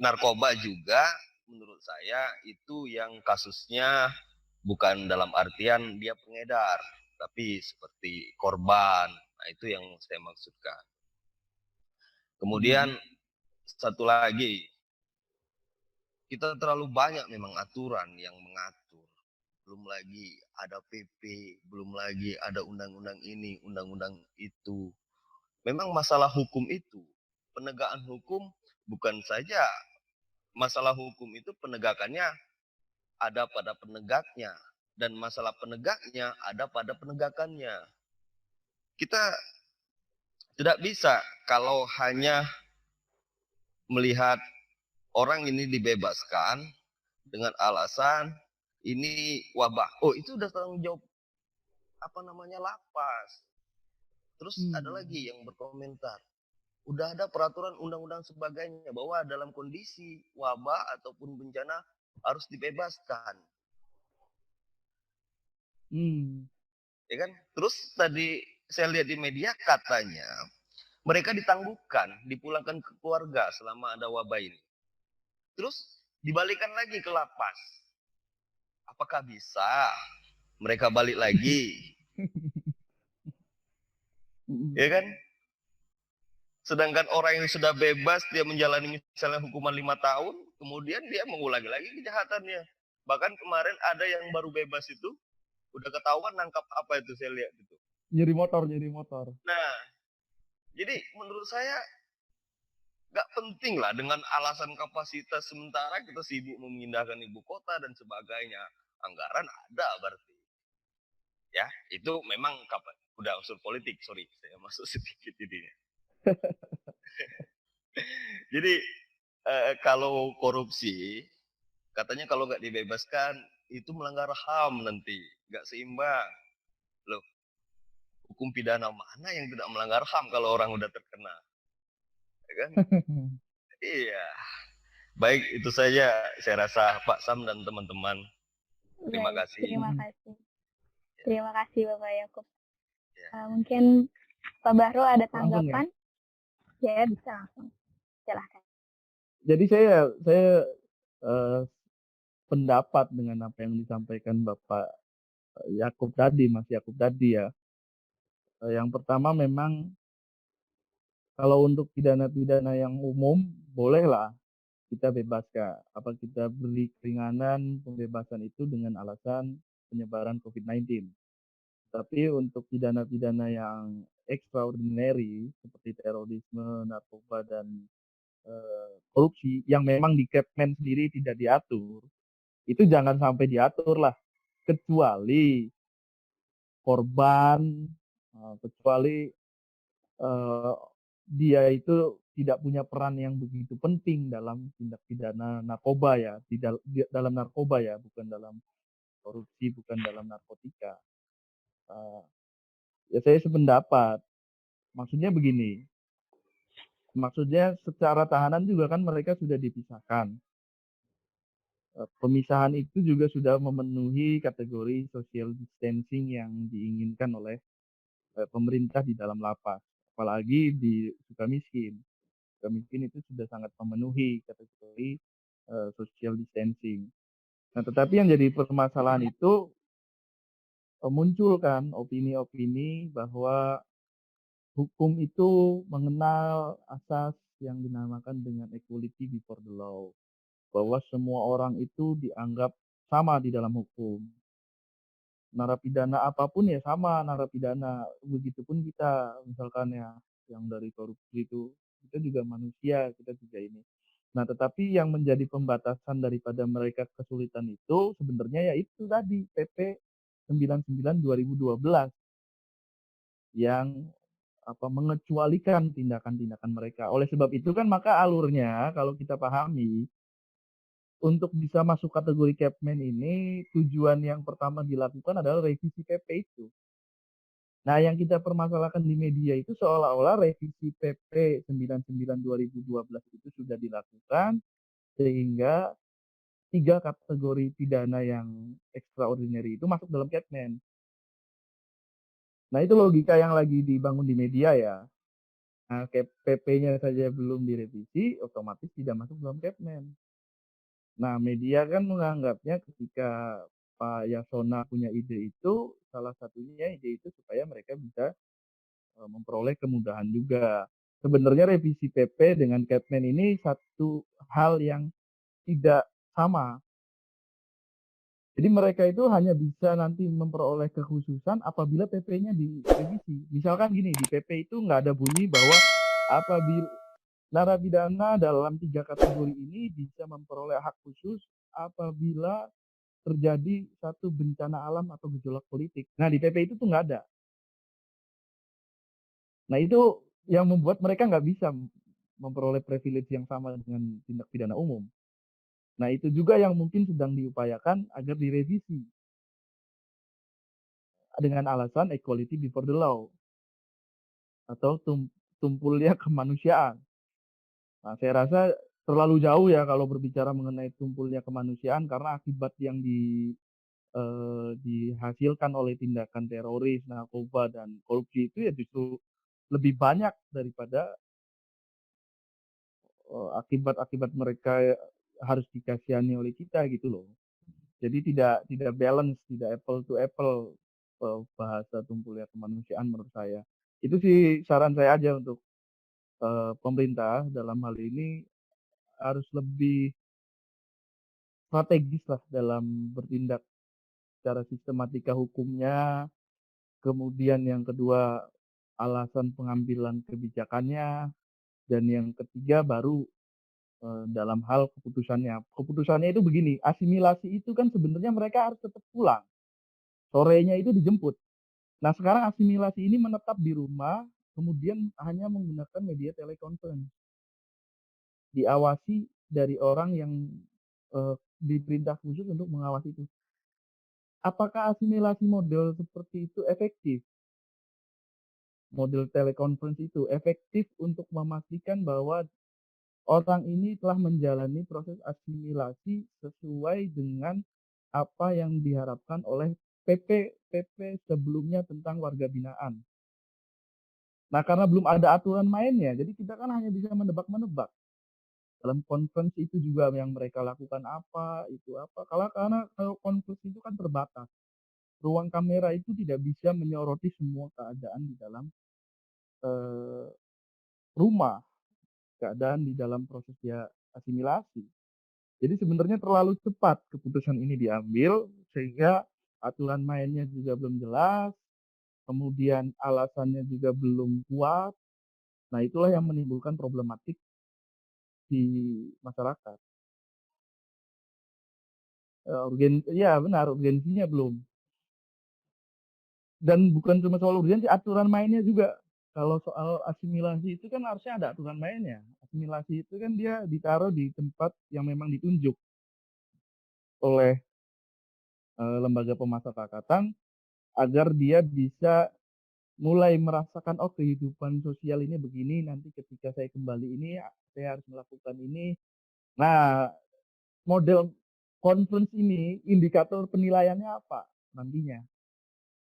Speaker 5: narkoba juga menurut saya itu yang kasusnya bukan dalam artian dia pengedar, tapi seperti korban. Nah, itu yang saya maksudkan. Kemudian satu lagi, kita terlalu banyak memang aturan yang mengatur. Belum lagi ada PP, belum lagi ada undang-undang ini, undang-undang itu. Memang masalah hukum itu, penegakan hukum bukan saja masalah hukum itu penegakannya ada pada penegaknya. Dan masalah penegaknya ada pada penegakannya. Kita tidak bisa kalau hanya melihat orang ini dibebaskan dengan alasan ini wabah. Oh, itu udah tanggung jawab lapas. Terus ada lagi yang berkomentar, udah ada peraturan undang-undang sebagainya bahwa dalam kondisi wabah ataupun bencana harus dibebaskan. Ya kan? Terus tadi saya lihat di media katanya mereka ditangguhkan, dipulangkan ke keluarga selama ada wabah ini. Terus dibalikan lagi ke lapas. apakah bisa mereka balik lagi? Ya kan? Sedangkan orang yang sudah bebas, dia menjalani misalnya hukuman 5 tahun, kemudian dia mengulangi lagi kejahatannya. Bahkan kemarin ada yang baru bebas itu, udah ketahuan nangkap apa itu saya lihat itu.
Speaker 2: Nyuri motor.
Speaker 5: Nah, jadi menurut saya nggak penting lah dengan alasan kapasitas sementara kita sibuk memindahkan ibu kota dan sebagainya. Anggaran ada berarti. Ya, itu memang udah unsur politik, sorry, saya masuk sedikit ini. Jadi kalau korupsi, katanya kalau nggak dibebaskan itu melanggar HAM nanti, nggak seimbang. Loh, hukum pidana mana yang tidak melanggar HAM kalau orang udah terkena, ya kan? Iya. Baik, itu saja saya rasa Pak Sam dan teman-teman. Terima
Speaker 1: Baik,
Speaker 5: kasih.
Speaker 1: terima kasih. Terima kasih Bapak Yakub.
Speaker 5: Ya.
Speaker 1: Mungkin Pak Bahru ada
Speaker 2: Langsung ya?
Speaker 1: tanggapan? Ya, bisa langsung. Silahkan.
Speaker 2: Jadi saya pendapat dengan apa yang disampaikan Bapak Yakub tadi, Mas Yakub tadi ya. Yang pertama memang kalau untuk pidana-pidana yang umum bolehlah kita bebaskan. Apa kita beri keringanan pembebasan itu dengan alasan penyebaran COVID-19. Tapi untuk pidana-pidana yang extraordinary seperti terorisme, narkoba dan korupsi yang memang di Kepmen sendiri tidak diatur, itu jangan sampai diatur lah, kecuali korban, kecuali dia itu tidak punya peran yang begitu penting dalam tindak pidana narkoba ya, dalam narkoba ya, bukan dalam korupsi, bukan dalam narkotika. Ya saya sependapat. Maksudnya begini, maksudnya secara tahanan juga kan mereka sudah dipisahkan. Pemisahan itu juga sudah memenuhi kategori social distancing yang diinginkan oleh pemerintah di dalam lapas. Apalagi di Sukamiskin. Sukamiskin itu sudah sangat memenuhi kategori social distancing. Nah, tetapi yang jadi permasalahan itu muncul kan opini-opini bahwa hukum itu mengenal asas yang dinamakan dengan equality before the law. Bahwa semua orang itu dianggap sama di dalam hukum. Narapidana apapun ya sama narapidana. Begitupun kita misalkan ya yang dari korupsi itu, kita juga manusia, kita juga ini. Nah, tetapi yang menjadi pembatasan daripada mereka kesulitan itu sebenarnya ya itu tadi PP 99 2012 yang mengecualikan tindakan-tindakan mereka. Oleh sebab itu kan maka alurnya kalau kita pahami untuk bisa masuk kategori Kepmen ini tujuan yang pertama dilakukan adalah revisi PP itu. Nah, yang kita permasalahkan di media itu seolah-olah revisi PP 99 2012 itu sudah dilakukan sehingga 3 kategori pidana yang extraordinary itu masuk dalam Kepmen. Nah, itu logika yang lagi dibangun di media ya. Nah, PP-nya saja belum direvisi, otomatis tidak masuk dalam Kepmen. Nah, media kan menganggapnya ketika Pak Yasona punya ide itu, salah satunya ide itu supaya mereka bisa memperoleh kemudahan juga. Sebenarnya revisi PP dengan Kepmen ini satu hal yang tidak sama. Jadi mereka itu hanya bisa nanti memperoleh kekhususan apabila PP-nya direvisi. Misalkan gini, di PP itu nggak ada bunyi bahwa apabila narapidana dalam 3 kategori ini bisa memperoleh hak khusus apabila terjadi satu bencana alam atau gejolak politik. Nah, di PP itu tuh nggak ada. Nah, itu yang membuat mereka nggak bisa memperoleh privilege yang sama dengan tindak pidana umum. Nah, itu juga yang mungkin sedang diupayakan agar direvisi dengan alasan equality before the law atau tumpulnya kemanusiaan. Nah, saya rasa terlalu jauh ya kalau berbicara mengenai tumpulnya kemanusiaan karena akibat yang dihasilkan oleh tindakan teroris, narkoba dan korupsi itu ya justru lebih banyak daripada akibat-akibat mereka harus dikasihani oleh kita gitu loh. Jadi tidak balance, tidak apple to apple bahasa tumpul ya kemanusiaan menurut saya. Itu sih saran saya aja untuk pemerintah dalam hal ini harus lebih strategis lah dalam bertindak secara sistematika hukumnya. Kemudian yang kedua alasan pengambilan kebijakannya, dan yang ketiga baru dalam hal keputusannya. Keputusannya itu begini, asimilasi itu kan sebenarnya mereka harus tetap pulang. Sorenya itu dijemput. Nah, sekarang asimilasi ini menetap di rumah, kemudian hanya menggunakan media telekonferensi. Diawasi dari orang yang diperintah khusus untuk mengawasi itu. Apakah asimilasi model seperti itu efektif? Model telekonferensi itu efektif untuk memastikan bahwa orang ini telah menjalani proses asimilasi sesuai dengan apa yang diharapkan oleh PP sebelumnya tentang warga binaan. Nah, karena belum ada aturan mainnya, jadi kita kan hanya bisa menebak-menebak. Dalam konferensi itu juga yang mereka lakukan apa, itu apa. Karena kalau konferensi itu kan terbatas. Ruang kamera itu tidak bisa menyoroti semua keadaan di dalam rumah, keadaan di dalam proses dia asimilasi. Jadi sebenarnya terlalu cepat keputusan ini diambil, sehingga aturan mainnya juga belum jelas, kemudian alasannya juga belum kuat. Nah, itulah yang menimbulkan problematik di masyarakat. Ya benar, urgensinya belum. Dan bukan cuma soal urgensi, aturan mainnya juga. Kalau soal asimilasi itu kan harusnya ada aturan mainnya. Asimilasi itu kan dia ditaruh di tempat yang memang ditunjuk oleh lembaga pemasyarakatan agar dia bisa mulai merasakan, oh kehidupan sosial ini begini, nanti ketika saya kembali ini saya harus melakukan ini. Nah, model conference ini indikator penilaiannya apa nantinya?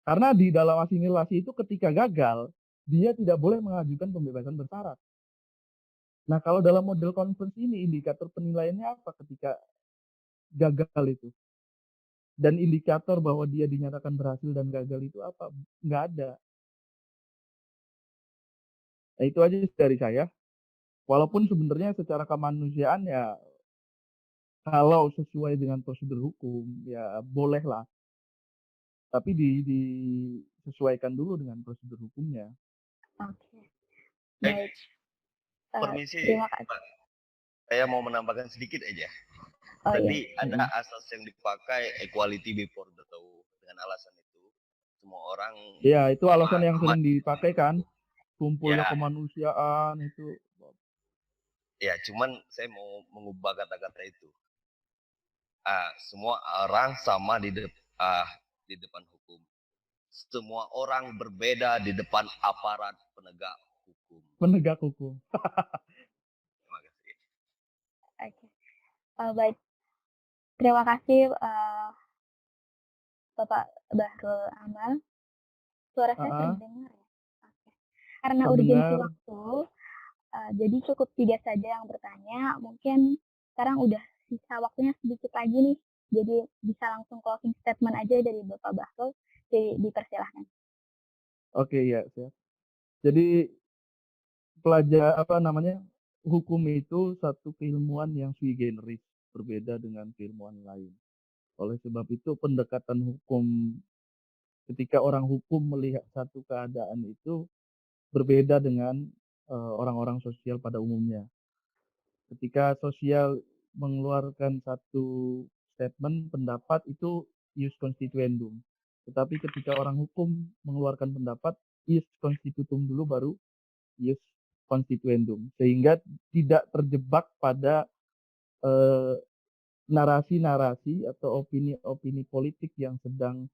Speaker 2: Karena di dalam asimilasi itu ketika gagal, dia tidak boleh mengajukan pembebasan bersyarat. Nah, kalau dalam model conference ini indikator penilaiannya apa ketika gagal itu? Dan indikator bahwa dia dinyatakan berhasil dan gagal itu apa? Nggak ada. Nah, itu aja dari saya. Walaupun sebenarnya secara kemanusiaan ya kalau sesuai dengan prosedur hukum ya bolehlah. Tapi disesuaikan dulu dengan prosedur hukumnya.
Speaker 1: Oke,
Speaker 5: Eh,
Speaker 1: baik.
Speaker 5: permisi,
Speaker 1: Terima kasih.
Speaker 5: Pak. Saya mau menambahkan sedikit aja.
Speaker 1: Oh iya.
Speaker 5: Berarti ada asas yang dipakai equality before the law. Dengan alasan itu, semua orang
Speaker 2: Ya, itu alasan yang
Speaker 5: aman.
Speaker 2: sering dipakai kan, kumpulnya
Speaker 5: Ya,
Speaker 2: kemanusiaan itu.
Speaker 5: ya, cuman saya mau mengubah kata-kata itu. Semua orang sama di depan hukum. Semua orang berbeda di depan aparat penegak hukum.
Speaker 2: Penegak hukum.
Speaker 5: Terima kasih.
Speaker 1: Oke. Baik. Terima kasih Bapak Bahrul Amal. Suara saya terdengar ya? Oke. Karena urgensi
Speaker 2: Terdengar.
Speaker 1: waktu, jadi cukup 3 saja yang bertanya. Mungkin sekarang udah sisa waktunya sedikit lagi nih. Jadi bisa langsung closing statement aja dari Bapak Bahrul. Jadi dipersilahkan.
Speaker 2: Oke, ya, siap. Jadi hukum itu satu keilmuan yang sui generis, berbeda dengan keilmuan lain. Oleh sebab itu pendekatan hukum ketika orang hukum melihat satu keadaan itu berbeda dengan orang-orang sosial pada umumnya. Ketika sosial mengeluarkan satu statement pendapat itu ius constituendum. Tetapi ketika orang hukum mengeluarkan pendapat ius constitutum dulu baru ius constituendum, sehingga tidak terjebak pada narasi-narasi atau opini-opini politik yang sedang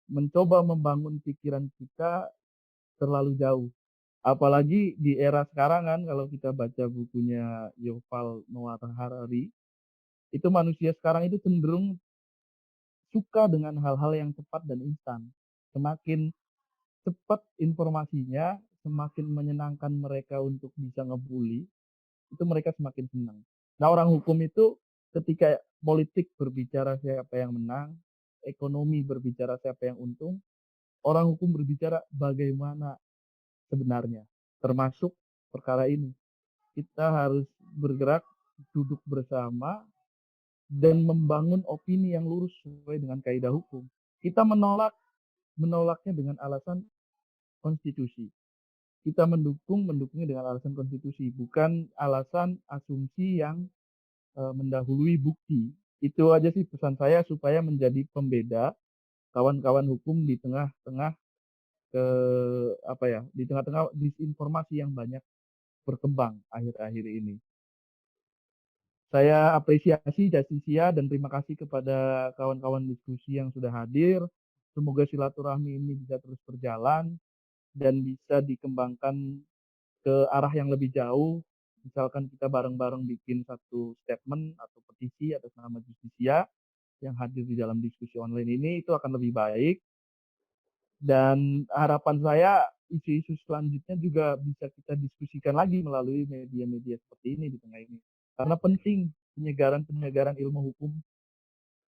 Speaker 2: mencoba membangun pikiran kita terlalu jauh. Apalagi di era sekarang kan kalau kita baca bukunya Yuval Noah Harari, itu manusia sekarang itu cenderung suka dengan hal-hal yang cepat dan instan. Semakin cepat informasinya, semakin menyenangkan mereka untuk bisa ngebully, itu mereka semakin senang. Nah, orang hukum itu ketika politik berbicara siapa yang menang, ekonomi berbicara siapa yang untung, orang hukum berbicara bagaimana sebenarnya, termasuk perkara ini. Kita harus bergerak, duduk bersama, dan membangun opini yang lurus sesuai dengan kaidah hukum. Kita menolaknya dengan alasan konstitusi. Kita mendukungnya dengan alasan konstitusi, bukan alasan asumsi yang mendahului bukti. Itu aja sih pesan saya supaya menjadi pembeda kawan-kawan hukum di tengah-tengah di tengah-tengah disinformasi yang banyak berkembang akhir-akhir ini. Saya apresiasi Justisia dan terima kasih kepada kawan-kawan diskusi yang sudah hadir. Semoga silaturahmi ini bisa terus berjalan dan bisa dikembangkan ke arah yang lebih jauh. Misalkan kita bareng-bareng bikin satu statement atau petisi atas nama Justisia yang hadir di dalam diskusi online ini, itu akan lebih baik. Dan harapan saya isu-isu selanjutnya juga bisa kita diskusikan lagi melalui media-media seperti ini di tengah ini. Karena penting penyegaran ilmu hukum.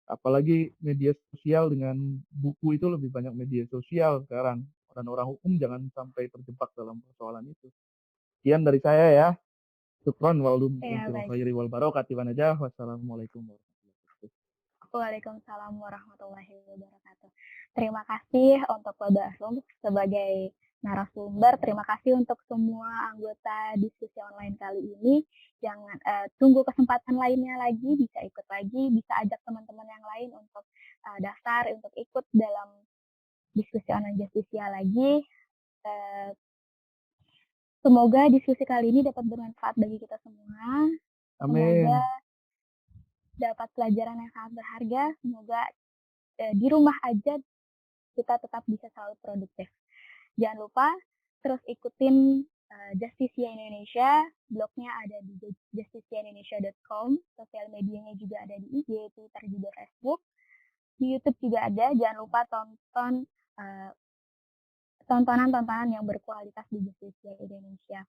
Speaker 2: Apalagi media sosial dengan buku itu lebih banyak media sosial sekarang. Dan orang hukum jangan sampai terjebak dalam persoalan itu. Sekian dari saya ya. Syukran wal khairi wal barakati wa najah. Wassalamualaikum warahmatullahi wabarakatuh.
Speaker 1: Waalaikumsalam warahmatullahi wabarakatuh. Terima kasih untuk Bapak Aslum sebagai narasumber. Terima kasih untuk semua anggota diskusi online kali ini. Jangan tunggu kesempatan lainnya lagi, bisa ikut lagi, bisa ajak teman-teman yang lain untuk daftar, untuk ikut dalam diskusi online Justisia lagi. Semoga diskusi kali ini dapat bermanfaat bagi kita semua.
Speaker 2: Amin.
Speaker 1: Semoga dapat pelajaran yang sangat berharga. Semoga di rumah aja kita tetap bisa selalu produktif. Jangan lupa terus ikutin Justisia Indonesia, blognya ada di justisiaindonesia.com, sosial medianya juga ada di IG, Twitter juga Facebook, di YouTube juga ada. Jangan lupa tonton tontonan-tontonan yang berkualitas di Justisia Indonesia.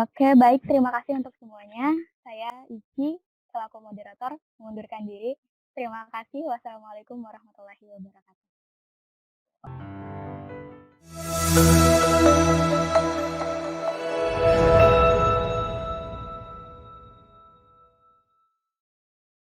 Speaker 1: Oke, baik. Terima kasih untuk semuanya. Saya Iki, selaku moderator, mengundurkan diri. Terima kasih. Wassalamualaikum warahmatullahi wabarakatuh.